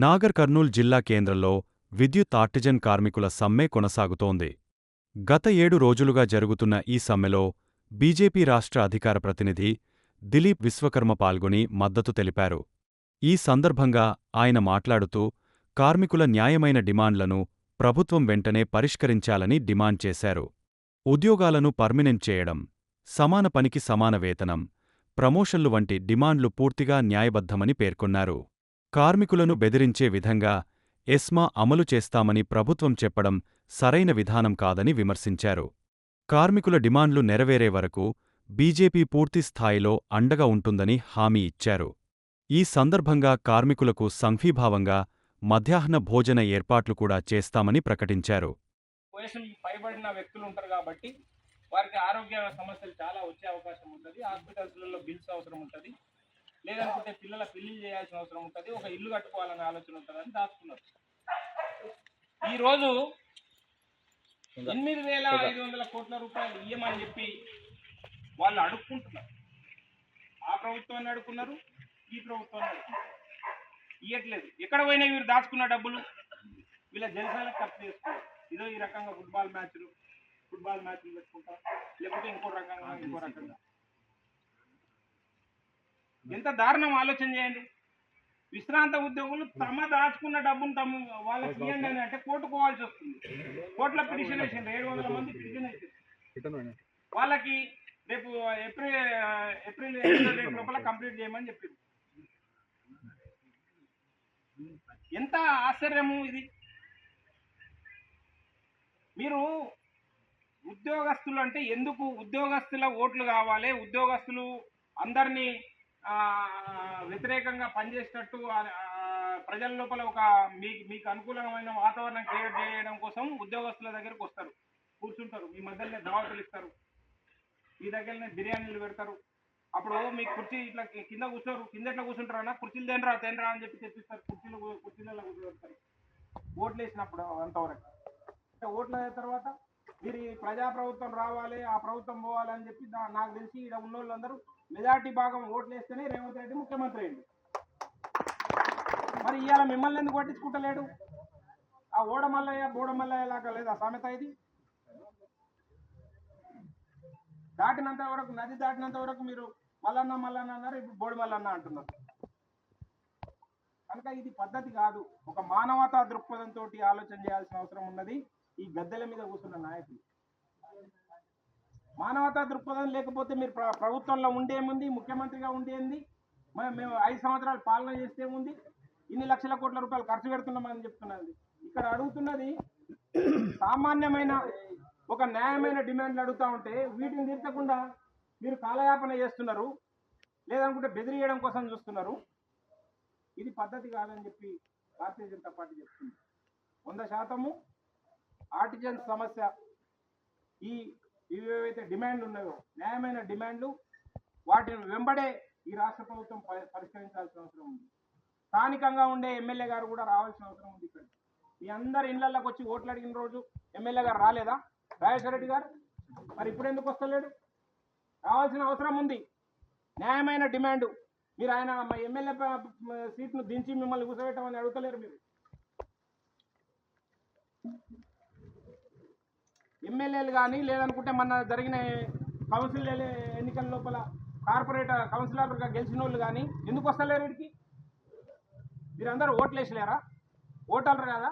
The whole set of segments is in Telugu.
నాగర్ కర్నూల్ జిల్లా కేంద్రంలో విద్యుత్ ఆర్టిజన్ కార్మికుల సమ్మె కొనసాగుతోంది. గత 7 రోజులుగా జరుగుతున్న ఈ సమ్మెలో బీజేపీ రాష్ట్ర అధికార ప్రతినిధి దిలీప్ విశ్వకర్మ పాల్గొని మద్దతు తెలిపారు. ఈ సందర్భంగా ఆయన మాట్లాడుతూ కార్మికుల న్యాయమైన డిమాండ్లను ప్రభుత్వం వెంటనే పరిష్కరించాలని డిమాండ్ చేశారు. ఉద్యోగాలను పర్మినెంట్ చేయడం, సమాన పనికి సమాన వేతనం, ప్రమోషన్లు వంటి డిమాండ్లు పూర్తిగా న్యాయబద్ధమని పేర్కొన్నారు. కార్మికులను బెదిరించే విధంగా ఎస్మా అమలు చేస్తామని ప్రభుత్వం చెప్పడం సరైన విధానం కాదని విమర్శించారు. కార్మికుల డిమాండ్లు నెరవేరే వరకు బీజేపీ పూర్తి స్థాయిలో అండగా ఉంటుందని హామీ ఇచ్చారు. ఈ సందర్భంగా కార్మికులకు సంఘీభావంగా మధ్యాహ్న భోజన ఏర్పాట్లు కూడా చేస్తామని ప్రకటించారు. వయసు పైబడిన వ్యక్తులు ఉంటారు కాబట్టి వారికి ఆరోగ్య సమస్యలు చాలా వచ్చే అవకాశం ఉంటుంది. హాస్పిటల్స్లలో బిల్స్ అవసరం ఉంటుంది, లేదనుకుంటే పిల్లల పెళ్లి చేయాల్సిన అవసరం ఉంటుంది, ఒక ఇల్లు కట్టుకోవాలనే ఆలోచన ఉంటుందని దాచుకున్నారు. ఈరోజు 8,500 కోట్ల రూపాయలు ఇయ్యమని చెప్పి వాళ్ళు అడుక్కుంటున్నారు. ఆ ప్రభుత్వాన్ని అడుక్కున్నారు, ఈ ప్రభుత్వాన్ని అడుక్కున్నారు. ఇయ్యట్లేదు. ఎక్కడ పోయినా వీరు దాచుకున్న డబ్బులు వీళ్ళ జలసాలకు ఖర్చు చేసుకున్నారు. ఇదో ఈ రకంగా ఫుట్బాల్ మ్యాచ్లు పెట్టుకుంటాం, లేకపోతే ఇంకో రకంగా. ఎంత దారుణం ఆలోచన చేయండి. విశ్రాంత ఉద్యోగులు తమ దాచుకున్న డబ్బును వాళ్ళకి ఇవ్వండి అని అంటే కోర్టుకు పోవాల్సి వస్తుంది. కోర్టులో పిటిషన్ వేసింది, 700 మంది పిటిషన్ వేసింది. వాళ్ళకి రేపు ఏప్రిల్ డేట్ లోపల కంప్లీట్ చేయమని చెప్పింది. ఎంత ఆశ్చర్యము ఇది. మీరు ఉద్యోగస్తులు అంటే ఎందుకు ఉద్యోగస్తుల ఓట్లు కావాలి, ఉద్యోగస్తులు అందరినీ వ్యతిరేకంగా పనిచేసేటట్టు ప్రజల లోపల ఒక మీకు అనుకూలమైన వాతావరణం క్రియేట్ చేయడం కోసం ఉద్యోగస్తుల దగ్గరకు వస్తారు, కూర్చుంటారు, మీ మధ్యలోనే దావతులు ఇస్తారు, మీ దగ్గరనే బిర్యానీలు పెడతారు. అప్పుడు మీకు కుర్చీ ఇట్లా కింద కూర్చోరు, కింద ఎట్లా కూర్చుంటారన్నా కుర్చీలు తేనరా అని చెప్పి తెప్పిస్తారు. కుర్చీలలో కూర్చోబెడతారు ఓట్లు వేసినప్పుడు. అంతవరకు ఓట్లు అయిన తర్వాత మీరు ప్రజాప్రభుత్వం రావాలి, ఆ ప్రభుత్వం పోవాలని చెప్పి నాకు తెలిసి ఇక్కడ ఉన్న వాళ్ళందరూ మెజార్టీ భాగం ఓట్లు వేస్తేనే రేవంత్ రెడ్డి ముఖ్యమంత్రి అయింది. మరి ఇవాళ మిమ్మల్ని ఎందుకు పట్టించుకుంటలేడు? ఆ ఓడమల్లయ్య బోడమల్లయ్య లాగా లేదా సామెత ఇది? దాటినంత వరకు, నది దాటినంత వరకు మీరు మల్లన్న అన్నారు, ఇప్పుడు బోడి మల్లన్న అంటున్నారు. కనుక ఇది పద్ధతి కాదు. ఒక మానవతా దృక్పథంతో ఆలోచన చేయాల్సిన అవసరం ఉన్నది ఈ గద్దెల మీద కూర్చున్న నాయకులు. మానవతా దృక్పథం లేకపోతే మీరు ప్రభుత్వంలో ఉండేముంది, ముఖ్యమంత్రిగా ఉండేది, మేము 5 సంవత్సరాలు పాలన చేస్తే ఉంది, ఇన్ని లక్షల కోట్ల రూపాయలు ఖర్చు పెడుతున్నామని చెప్తున్నది. ఇక్కడ అడుగుతున్నది సామాన్యమైన ఒక న్యాయమైన డిమాండ్లు అడుగుతూ ఉంటే వీటిని తీర్చకుండా మీరు కాలయాపన చేస్తున్నారు, లేదనుకుంటే బెదిరియడం కోసం చూస్తున్నారు. ఇది పద్ధతి కాదని చెప్పి భారతీయ జనతా పార్టీ చెప్తుంది. 100% ఆర్టిజన్ సమస్య ఏవైతే డిమాండ్లు ఉన్నాయో న్యాయమైన డిమాండ్లు, వాటిని వెంబడే ఈ రాష్ట్ర ప్రభుత్వం పరిష్కరించాల్సిన అవసరం ఉంది. స్థానికంగా ఉండే ఎమ్మెల్యే గారు కూడా రావాల్సిన అవసరం ఉంది. ఇక్కడ మీ అందరి ఇళ్లలోకి వచ్చి ఓట్లు అడిగిన రోజు ఎమ్మెల్యే గారు రాలేదా? రాజేశ్వర రెడ్డి గారు మరి ఇప్పుడు ఎందుకు వస్తలేడు? రావాల్సిన అవసరం ఉంది. న్యాయమైన డిమాండ్. మీరు ఆయన ఎమ్మెల్యే సీట్ను దించి మిమ్మల్ని కూర్చోబెట్టమని అడుగుతలేరు. మీరు ఎమ్మెల్యేలు కానీ లేదనుకుంటే మొన్న జరిగిన కౌన్సిల్ ఎన్నికల లోపల కార్పొరేటర్ కౌన్సిలర్గా గెలిచిన వాళ్ళు కానీ ఎందుకు వస్తలేరు? వీడికి మీరందరూ ఓట్లు వేసలేరా? ఓటర్లు కదా.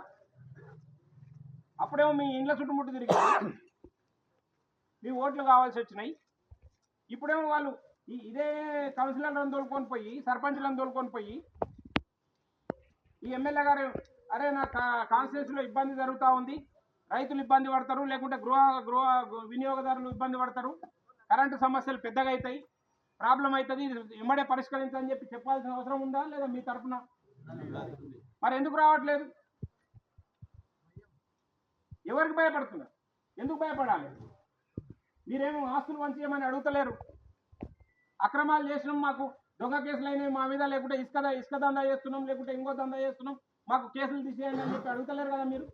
అప్పుడేమో మీ ఇండ్ల చుట్టుముట్టు తిరిగారు, మీ ఓట్లు కావాల్సి వచ్చినాయి. ఇప్పుడేమో వాళ్ళు ఇదే కౌన్సిలర్లను తోలుకొని పోయి, సర్పంచ్లను తోలుకొని పోయి, ఈ ఎమ్మెల్యే గారు అరే నా కాన్స్టిట్యూన్సీలో ఇబ్బంది జరుగుతూ ఉంది, రైతులు ఇబ్బంది పడతారు, లేకుంటే గృహ వినియోగదారులు ఇబ్బంది పడతారు, కరెంటు సమస్యలు పెద్దగా అవుతాయి, ప్రాబ్లం అవుతుంది, ఎమ్మడే పరిష్కరించని చెప్పి చెప్పాల్సిన అవసరం ఉందా లేదా మీ తరఫున? మరి ఎందుకు రావట్లేదు? ఎవరికి భయపడుతున్నారు? ఎందుకు భయపడాలి? మీరేమో ఆస్తులు వంచేయమని అడుగుతలేరు. అక్రమాలు చేసినాం, మాకు దొంగ కేసులు అయినాయి మా మీద, లేకుంటే ఇసుక దందా చేస్తున్నాం, లేకుంటే ఇంకో దందా చేస్తున్నాం, మాకు కేసులు తీసేయండి అని చెప్పి అడుగుతలేరు కదా మీరు.